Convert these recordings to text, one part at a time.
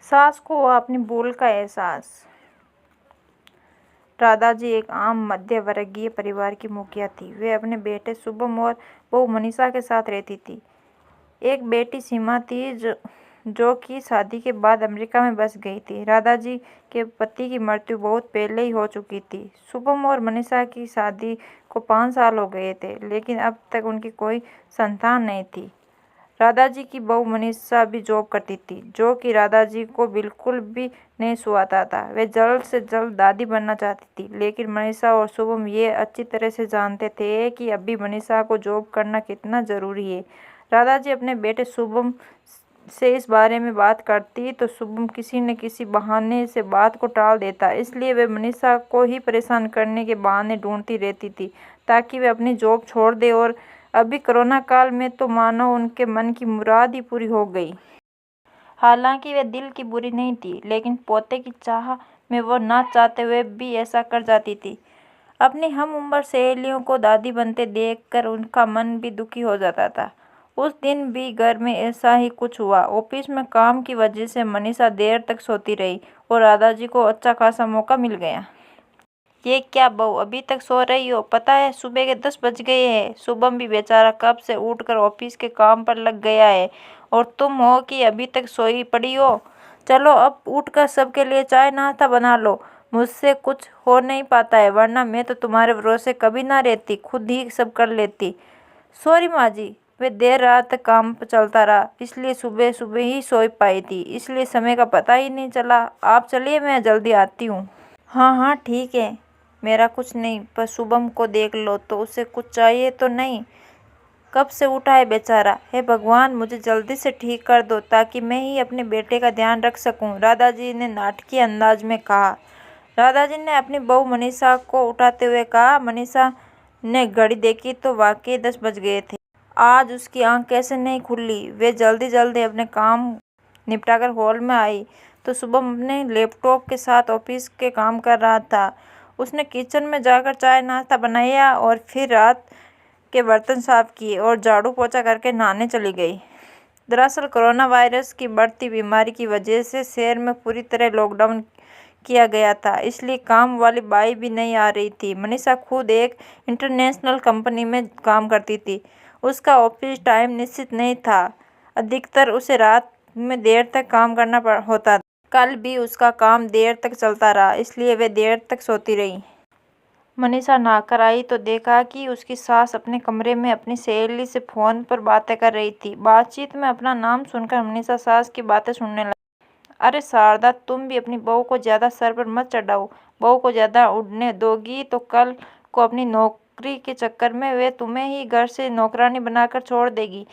सास को हुआ अपनी भूल का एहसास। राधा जी एक आम मध्य वर्गीय परिवार की मुखिया थी। वे अपने बेटे शुभम और बहू मनीषा के साथ रहती थी। एक बेटी सीमा थी जो कि शादी के बाद अमेरिका में बस गई थी। राधा जी के पति की मृत्यु बहुत पहले ही हो चुकी थी। शुभम और मनीषा की शादी को 5 साल हो गए थे, लेकिन अब तक उनकी कोई संतान नहीं थी। राधा जी की बहू मनीषा भी जॉब करती थी, जो कि राधा जी को बिल्कुल भी नहीं सुहाता था। वे जल्द से जल्द दादी बनना चाहती थी, लेकिन मनीषा और शुभम ये अच्छी तरह से जानते थे कि अभी मनीषा को जॉब करना कितना ज़रूरी है। राधा जी अपने बेटे शुभम से इस बारे में बात करती तो शुभम किसी न किसी बहाने से बात को टाल देता। इसलिए वे मनीषा को ही परेशान करने के बहाने ढूंढती रहती थी ताकि वे अपनी जॉब छोड़ दे। और अभी कोरोना काल में तो मानो उनके मन की मुराद ही पूरी हो गई। हालांकि वे दिल की बुरी नहीं थी, लेकिन पोते की चाह में वो ना चाहते हुए भी ऐसा कर जाती थी। अपनी हम उम्र सहेलियों को दादी बनते देखकर उनका मन भी दुखी हो जाता था। उस दिन भी घर में ऐसा ही कुछ हुआ। ऑफिस में काम की वजह से मनीषा देर तक सोती रही और राधा जी को अच्छा खासा मौका मिल गया। ये क्या बहू, अभी तक सो रही हो? पता है सुबह के 10 बज गए हैं। शुभम भी बेचारा कब से उठकर ऑफिस के काम पर लग गया है और तुम हो कि अभी तक सोई पड़ी हो। चलो अब उठकर सबके लिए चाय नाश्ता बना लो। मुझसे कुछ हो नहीं पाता है, वरना मैं तो तुम्हारे भरोसे कभी ना रहती, खुद ही सब कर लेती। सॉरी माँ जी, वे देर रात तक काम पर चलता रहा, इसलिए सुबह सुबह ही सो पाई थी, इसलिए समय का पता ही नहीं चला। आप चलिए, मैं जल्दी आती हूँ। हाँ हाँ ठीक है, मेरा कुछ नहीं, पर शुभम को देख लो तो उसे कुछ चाहिए तो नहीं? कब से उठा है बेचारा। हे भगवान, मुझे जल्दी से ठीक कर दो ताकि मैं ही अपने बेटे का ध्यान रख सकूं, राधा जी ने नाटकीय अंदाज में कहा। राधा जी ने अपनी बहू मनीषा को उठाते हुए कहा। मनीषा ने घड़ी देखी तो वाकई 10 बज गए थे। आज उसकी आंख कैसे नहीं खुली। वे जल्दी जल्दी अपने काम निपटाकर हॉल में आई तो शुभम अपने लैपटॉप के साथ ऑफिस के काम कर रहा था। उसने किचन में जाकर चाय नाश्ता बनाया और फिर रात के बर्तन साफ किए और झाड़ू पोछा करके नहाने चली गई। दरअसल कोरोना वायरस की बढ़ती बीमारी की वजह से शहर में पूरी तरह लॉकडाउन किया गया था, इसलिए काम वाली बाई भी नहीं आ रही थी। मनीषा खुद एक इंटरनेशनल कंपनी में काम करती थी। उसका ऑफिस टाइम निश्चित नहीं था, अधिकतर उसे रात में देर तक काम करना होता था। कल भी उसका काम देर तक चलता रहा, इसलिए वे देर तक सोती रही। मनीषा नहाकर आई तो देखा कि उसकी सास अपने कमरे में अपनी सहेली से फोन पर बातें कर रही थी। बातचीत में अपना नाम सुनकर मनीषा सास की बातें सुनने लगी। अरे शारदा, तुम भी अपनी बहू को ज्यादा सर पर मत चढ़ाओ। बहू को ज्यादा उड़ने दोगी तो कल को अपनी नौकरी के चक्कर में वे तुम्हें ही घर से नौकरानी बनाकर छोड़ देगी।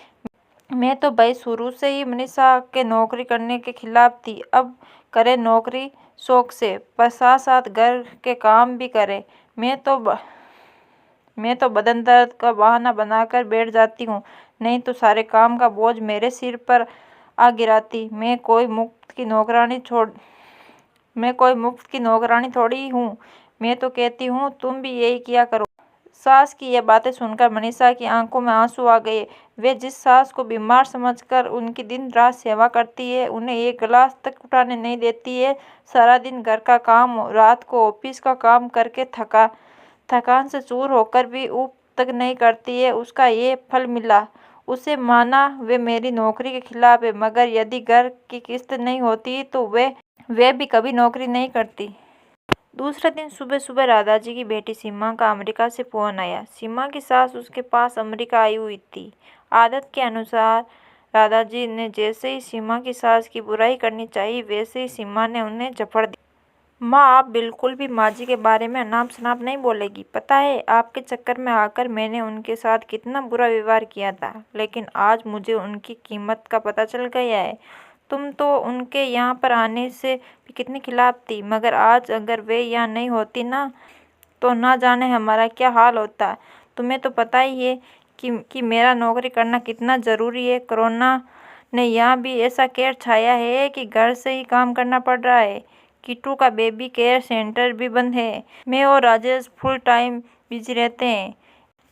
मैं तो भाई शुरू से ही मनीषा के नौकरी करने के खिलाफ थी। अब करे नौकरी शौक से, पर साथ साथ घर के काम भी करे। मैं तो बदन दर्द का बहाना बनाकर बैठ जाती हूँ, नहीं तो सारे काम का बोझ मेरे सिर पर आ गिराती। मैं कोई मुफ्त की नौकरानी थोड़ी हूँ। मैं तो कहती हूँ तुम भी यही किया करो। सास की यह बातें सुनकर मनीषा की आंखों में आंसू आ गए। वे जिस सास को बीमार समझकर उनकी दिन रात सेवा करती है, उन्हें एक गिलास तक उठाने नहीं देती है, सारा दिन घर का काम, रात को ऑफिस का काम करके थकान से चूर होकर भी ऊप तक नहीं करती है, उसका ये फल मिला। उसे माना वे मेरी नौकरी के खिलाफ है, मगर यदि घर की किस्त नहीं होती तो वे भी कभी नौकरी नहीं करती। दूसरे दिन सुबह सुबह राधा जी की बेटी सीमा का अमेरिका से फोन आया। सीमा की सास उसके पास अमेरिका आई हुई थी। आदत के अनुसार राधा जी ने जैसे ही सीमा की सास की बुराई करनी चाहिए, वैसे ही सीमा ने उन्हें झपड़ दिया। माँ, आप बिल्कुल भी माँ जी के बारे में अनाप शनाप नहीं बोलेगी। पता है आपके चक्कर में आकर मैंने उनके साथ कितना बुरा व्यवहार किया था, लेकिन आज मुझे उनकी कीमत का पता चल गया है। तुम तो उनके यहाँ पर आने से भी कितनी खिलाफ थी, मगर आज अगर वे यहाँ नहीं होती ना, तो ना जाने हमारा क्या हाल होता। तुम्हें तो पता ही है कि मेरा नौकरी करना कितना ज़रूरी है। कोरोना ने यहाँ भी ऐसा कहर छाया है कि घर से ही काम करना पड़ रहा है। किट्टू का बेबी केयर सेंटर भी बंद है। मैं और राजेश फुल टाइम बिजी रहते हैं।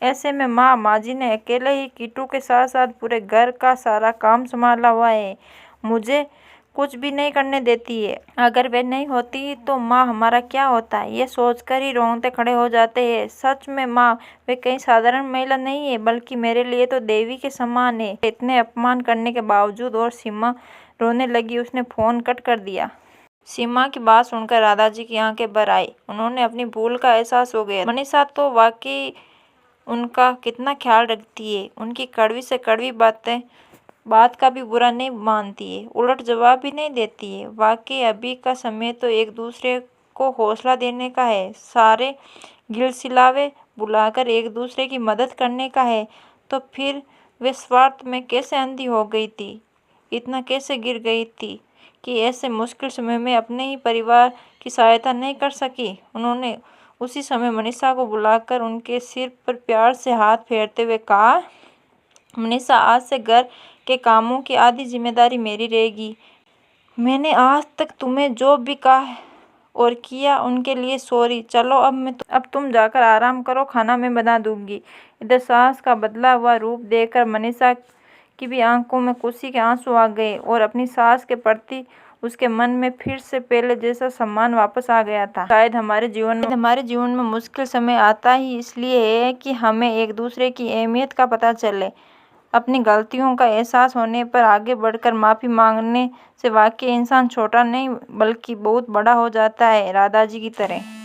ऐसे में माँ जी ने अकेले ही किट्टू के साथ साथ पूरे घर का सारा काम संभाला हुआ है। मुझे कुछ भी नहीं करने देती है। अगर वे नहीं होती तो माँ हमारा क्या होता, ये सोचकर ही रोंगटे खड़े हो जाते हैं। सच में माँ, वे कहीं साधारण महिला नहीं है, बल्कि मेरे लिए तो देवी के समान है। इतने अपमान करने के बावजूद और सीमा रोने लगी। उसने फोन कट कर दिया। सीमा की बात सुनकर राधा जी की आंखें भर आई। उन्होंने अपनी भूल का एहसास हो गया। मनीषा तो वाकई उनका कितना ख्याल रखती है। उनकी कड़वी से कड़वी बात का भी बुरा नहीं मानती है, उलट जवाब भी नहीं देती है। वाकई अभी का समय तो एक दूसरे को हौसला देने का है, सारे गिलसिलावे बुलाकर एक दूसरे की मदद करने का है। तो फिर वे स्वार्थ में कैसे अंधी हो गई थी, इतना कैसे गिर गई थी कि ऐसे मुश्किल समय में अपने ही परिवार की सहायता नहीं कर सकी। उन्होंने उसी समय मनीषा को बुलाकर उनके सिर पर प्यार से हाथ फेरते हुए कहा, मनीषा, आज से घर के कामों की आधी जिम्मेदारी मेरी रहेगी। मैंने आज तक तुम्हें जो भी कहा और किया उनके लिए सॉरी। चलो अब तुम जाकर आराम करो, खाना मैं बना दूंगी। इधर सास का बदला हुआ रूप देखकर मनीषा की भी आंखों में खुशी के आंसू आ गए और अपनी सास के प्रति उसके मन में फिर से पहले जैसा सम्मान वापस आ गया था। शायद हमारे जीवन में मुश्किल समय आता ही इसलिए है कि हमें एक दूसरे की अहमियत का पता चले। अपनी गलतियों का एहसास होने पर आगे बढ़कर माफ़ी मांगने से वाकई इंसान छोटा नहीं बल्कि बहुत बड़ा हो जाता है, राधा जी की तरह।